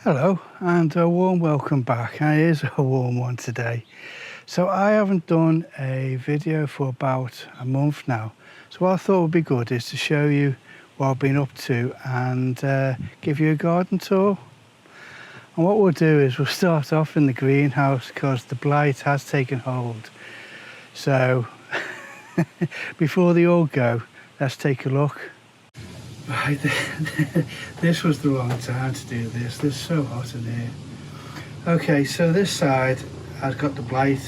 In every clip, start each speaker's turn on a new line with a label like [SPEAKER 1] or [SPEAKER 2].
[SPEAKER 1] Hello and a warm welcome back. And it is a warm one today. So I haven't done a video for about a month now. So what I thought would be good is to show you what I've been up to and give you a garden tour. And what we'll do is we'll start off in the greenhouse because the blight has taken hold. So before they all go, let's take a look. Right, this was the wrong time to do this. It's so hot in here. Okay, so this side has got the blight.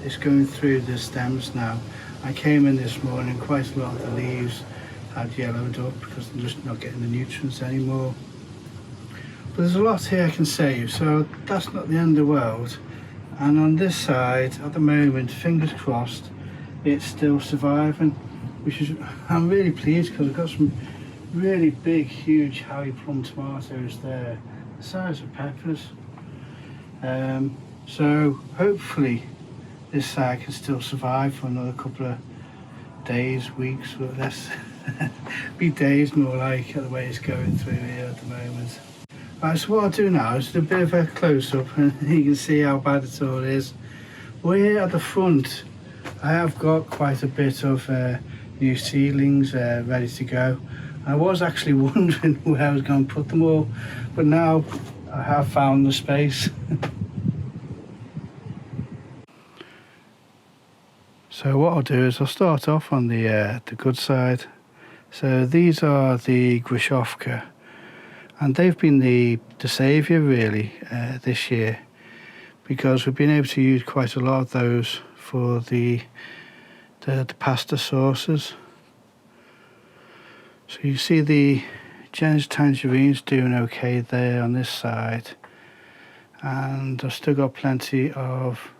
[SPEAKER 1] It's going through the stems now. I came in this morning, quite a lot of the leaves had yellowed up because they're just not getting the nutrients anymore. But there's a lot here I can save, so that's not the end of the world. And on this side, at the moment, fingers crossed, it's still surviving, which is, I'm really pleased because I've got some really big, huge Harry plum tomatoes there, the size of peppers. So hopefully this side can still survive for another couple of days, weeks, or less. Be days more like, the way it's going through here at the moment. Right, so what I'll do now is do a bit of a close-up and you can see how bad it all is. Well, here at the front I have got quite a bit of new seedlings ready to go. I was actually wondering where I was going to put them all, but now I have found the space. So what I'll do is I'll start off on the good side. So these are the Grushovka, and they've been the saviour really this year, because we've been able to use quite a lot of those for the pasta sauces. So you see the Jen's tangerines doing okay there on this side, and I've still got plenty of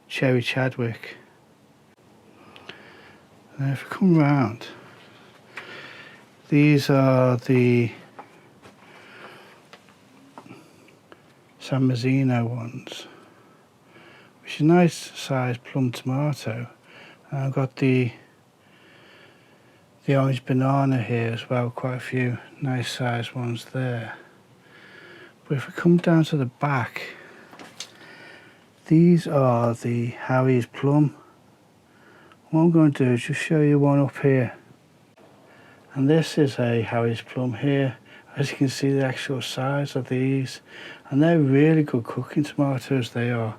[SPEAKER 1] cherry Chadwick. And if we come round, these are the San Mazzino ones, which is a nice sized plum tomato. And I've got the orange banana here as well, quite a few nice sized ones there. But if we come down to the back, these are the Harry's plum. What I'm going to do is just show you one up here. And this is a Harry's plum here. As you can see, the actual size of these, and they're really good cooking tomatoes, they are.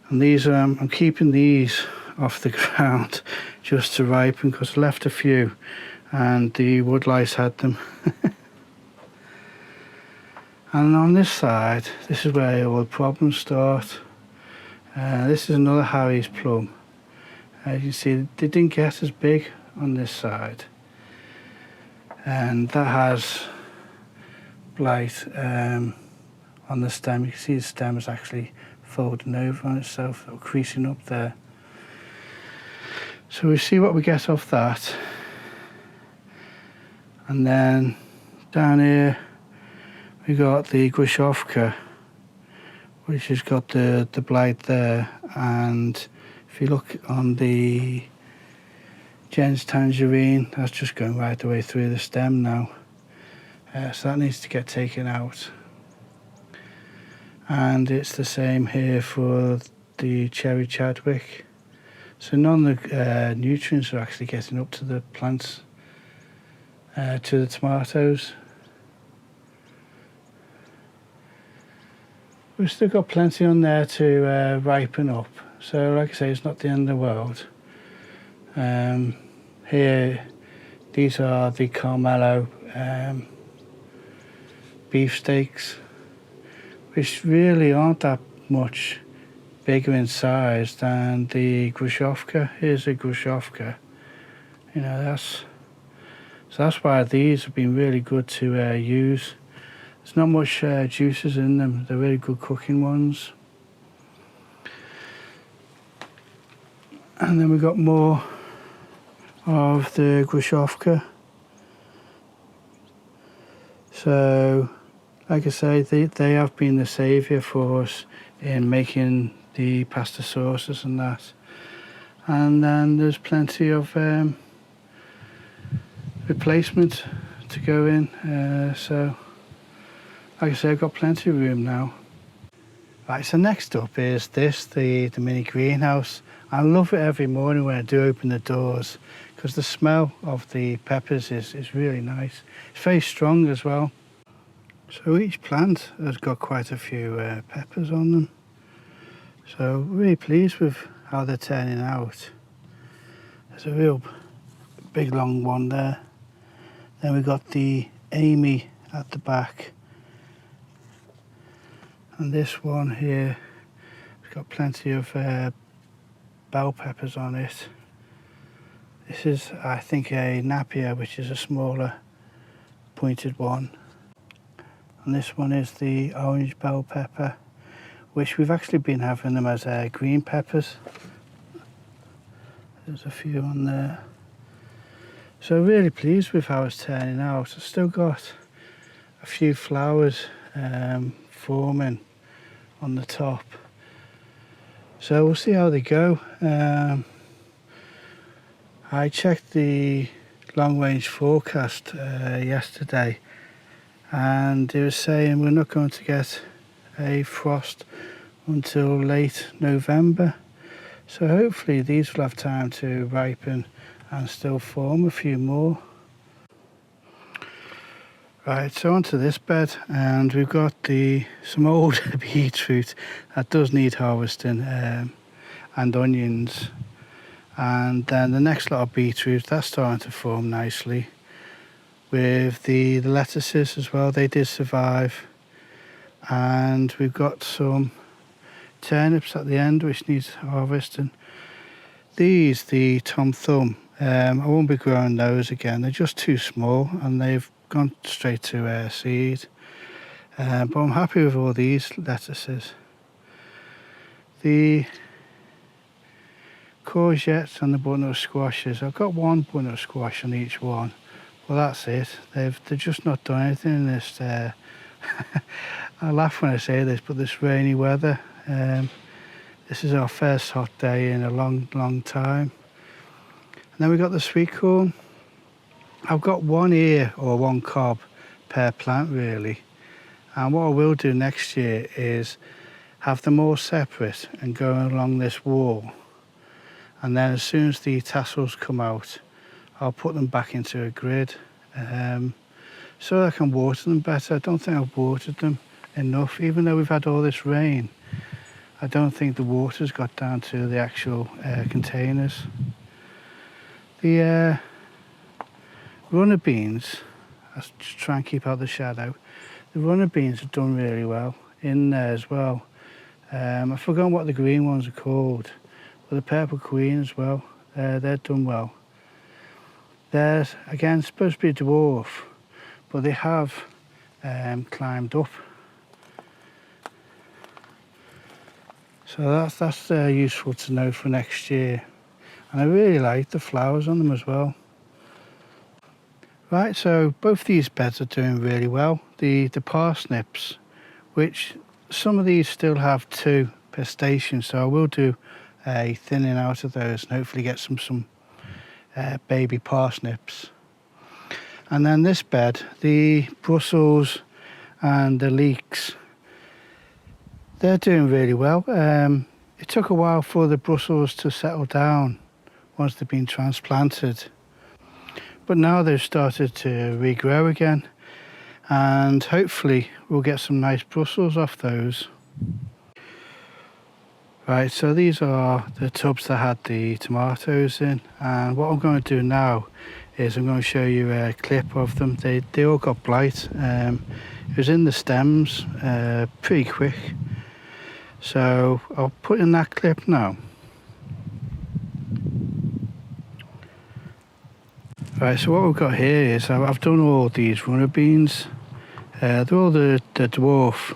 [SPEAKER 1] And these, I'm keeping these off the ground just to ripen because I left a few and the woodlice had them. And on this side, this is where all the problems start. This is another Harry's plum. As you see, they didn't get as big on this side, and that has blight on the stem. You can see the stem is actually folding over on itself, or creasing up there. So we see what we get off that. And then down here we got the Grushovka, which has got the blight there. And if you look on the Jen's tangerine, that's just going right the way through the stem now. So that needs to get taken out. And it's the same here for the cherry Chadwick. So none of the nutrients are actually getting up to the plants, to the tomatoes. We've still got plenty on there to ripen up. So like I say, it's not the end of the world. Here, these are the Carmelo beefsteaks, which really aren't that much bigger in size than the Grushovka. Here's a Grushovka. You know, that's why these have been really good to use. There's not much juices in them. They're really good cooking ones. And then we've got more of the Grushovka. So, like I say, they have been the saviour for us in making the pasta sauces and that. And then there's plenty of replacement to go in. So Like I say, I've got plenty of room now. Right, so next up is this, the mini greenhouse. I love it every morning when I do open the doors because the smell of the peppers is really nice. It's very strong as well. So each plant has got quite a few peppers on them. So really pleased with how they're turning out. There's a real big long one there. Then we've got the Amy at the back. And this one here, it's got plenty of bell peppers on it. This is, I think, a Napier, which is a smaller pointed one. And this one is the orange bell pepper, which we've actually been having them as green peppers. There's a few on there. So really pleased with how it's turning out. I've still got a few flowers forming on the top. So we'll see how they go. I checked the long range forecast yesterday, and it was saying we're not going to get a frost until late November. So hopefully these will have time to ripen and still form a few more. Right, so onto this bed, and we've got some old beetroot that does need harvesting, and onions. And then the next lot of beetroot, that's starting to form nicely. With the lettuces as well, they did survive. And we've got some turnips at the end, which needs harvesting. These, the Tom Thumb, I won't be growing those again. They're just too small, and they've gone straight to seed. But I'm happy with all these lettuces. The courgettes and the butternut squashes, I've got one butternut squash on each one. Well, that's it. They're just not done anything in this. I laugh when I say this, but this rainy weather. This is our first hot day in a long time. And then we've got the sweet corn. I've got one ear or one cob per plant really. And what I will do next year is have them all separate and go along this wall. And then as soon as the tassels come out, I'll put them back into a grid so I can water them better. I don't think I've watered them enough, even though we've had all this rain. I don't think the water's got down to the actual containers. The runner beans, I'll just try and keep out the shadow. The runner beans have done really well in there as well. I've forgotten what the green ones are called. But the purple queen as well, they're done well. They're, again, supposed to be a dwarf, but they have climbed up. So that's useful to know for next year. And I really like the flowers on them as well. Right, so both these beds are doing really well. The parsnips, which some of these still have 2 per station, so I will do a thinning out of those and hopefully get some baby parsnips. And then this bed, the Brussels and the leeks, they're doing really well. It took a while for the Brussels to settle down once they've been transplanted, but now they've started to regrow again, and hopefully we'll get some nice Brussels off those. Right, so these are the tubs that had the tomatoes in, and what I'm going to do now is I'm going to show you a clip of them. They all got blight. It was in the stems pretty quick, so I'll put in that clip now. Right, so what we've got here is I've done all these runner beans. They're all the dwarf.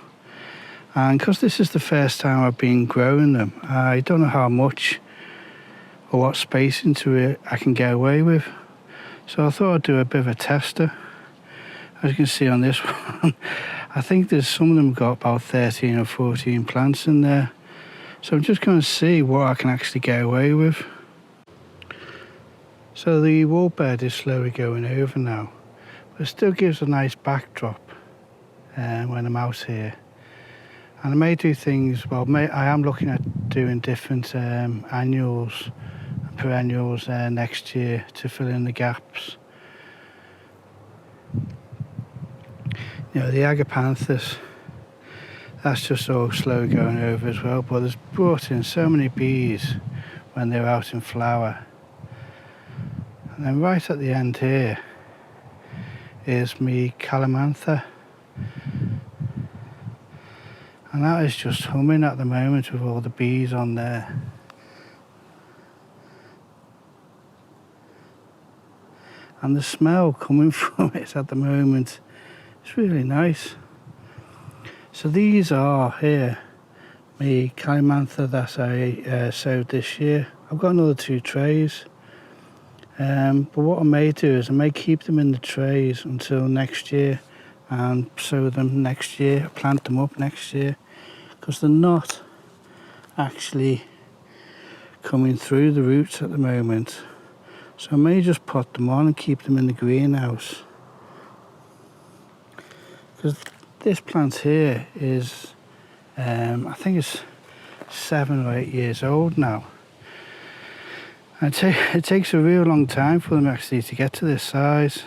[SPEAKER 1] And because this is the first time I've been growing them, I don't know how much or what space into it I can get away with. So I thought I'd do a bit of a tester. As you can see on this one, I think there's some of them got about 13 or 14 plants in there. So I'm just going to see what I can actually get away with. So the wall bed is slowly going over now, but it still gives a nice backdrop. when I'm out here. And I may do things, well, I am looking at doing different annuals and perennials next year to fill in the gaps. You know, the agapanthus, that's just all slow going over as well, but it's brought in so many bees when they're out in flower. And then right at the end here is me calamantha, and that is just humming at the moment with all the bees on there. And the smell coming from it at the moment is really nice. So these are here me calamantha that I sowed this year. I've got another 2 trays, but what I may do is I may keep them in the trays until next year and sow them next year, plant them up next year, because they're not actually coming through the roots at the moment. So I may just pot them on and keep them in the greenhouse, because this plant here is I think it's 7 or 8 years old now. And it takes a real long time for them actually to get to this size.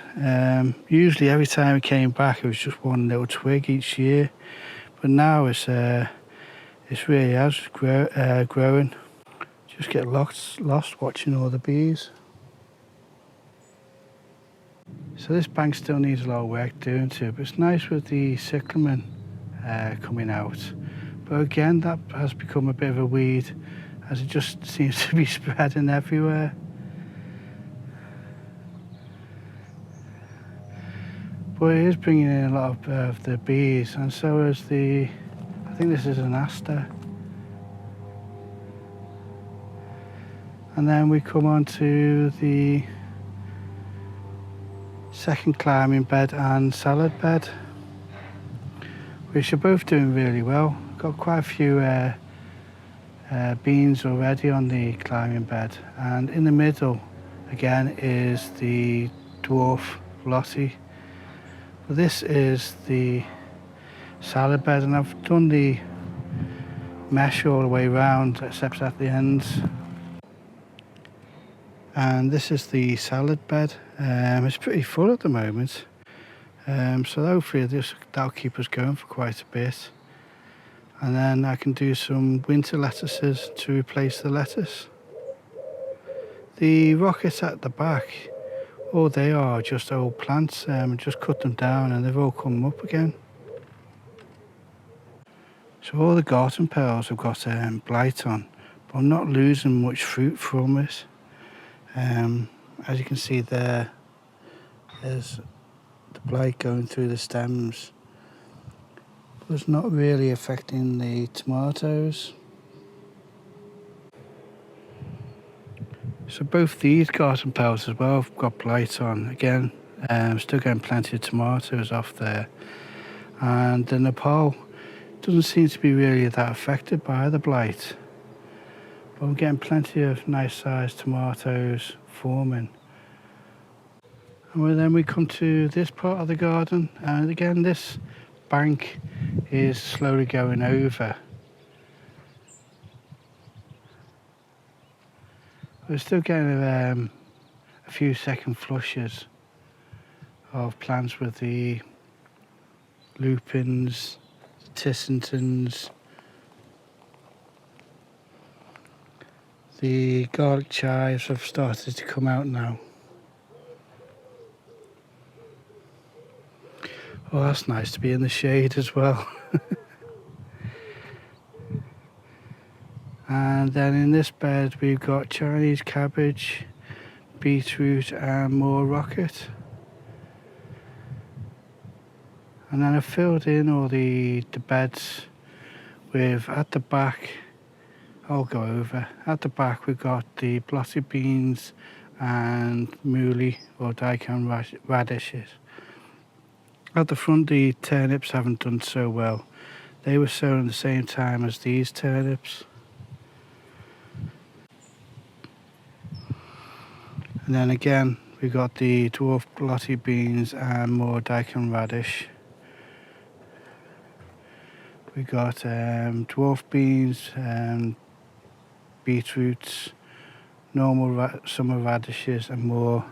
[SPEAKER 1] Usually every time it came back it was just one little twig each year, but now it's really has growing. Just get lost watching all the bees. So this bank still needs a lot of work doing to it, but it's nice with the cyclamen coming out. But again, that has become a bit of a weed, as it just seems to be spreading everywhere. But it is bringing in a lot of the bees, and so is I think this is an aster. And then we come on to the second climbing bed and salad bed, which are both doing really well. Got quite a few beans already on the climbing bed, and in the middle again is the dwarf lottie. This is the salad bed, and I've done the mesh all the way around except at the ends. And this is the salad bed. It's pretty full at the moment, so hopefully that'll keep us going for quite a bit. And then I can do some winter lettuces to replace the lettuce. The rockets at the back, all they are just old plants. Just cut them down and they've all come up again. So all the garden pearls have got blight on, but I'm not losing much fruit from it. As you can see there's the blight going through the stems, but it's not really affecting the tomatoes. So both these garden pearls as well have got blight on. Again, still getting plenty of tomatoes off there. And the Nepal doesn't seem to be really that affected by the blight. But we're getting plenty of nice sized tomatoes forming. And then we come to this part of the garden, and again this bank is slowly going over. We're still getting a few second flushes of plants with the lupins, the tissantons, the garlic chives have started to come out now. Oh, that's nice to be in the shade as well. And then in this bed we've got Chinese cabbage, beetroot and more rocket. And then I filled in all the beds with, at the back, I'll go over, at the back we've got the blotty beans and mooli or daikon radishes. At the front the turnips haven't done so well. They were sown at the same time as these turnips. And then again we've got the dwarf blotty beans and more daikon radish. We got dwarf beans, beetroots, normal summer radishes, and more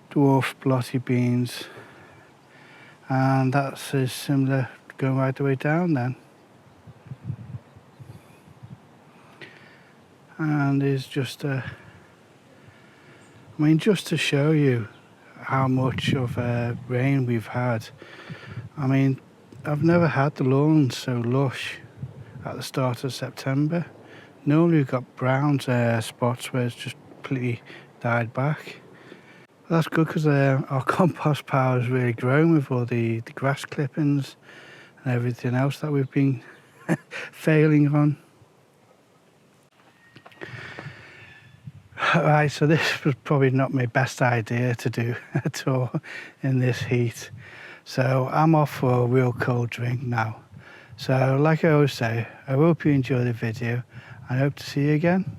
[SPEAKER 1] dwarf blotty beans. And that's similar going right the way down then. And it's just just to show you how much of rain we've had. I mean, I've never had the lawn so lush at the start of September. Normally we've got brown spots where it's just completely died back. That's good because our compost pile has really grown with all the grass clippings and everything else that we've been failing on. Right, so this was probably not my best idea to do at all in this heat. So I'm off for a real cold drink now. So like I always say, I hope you enjoy the video and I hope to see you again.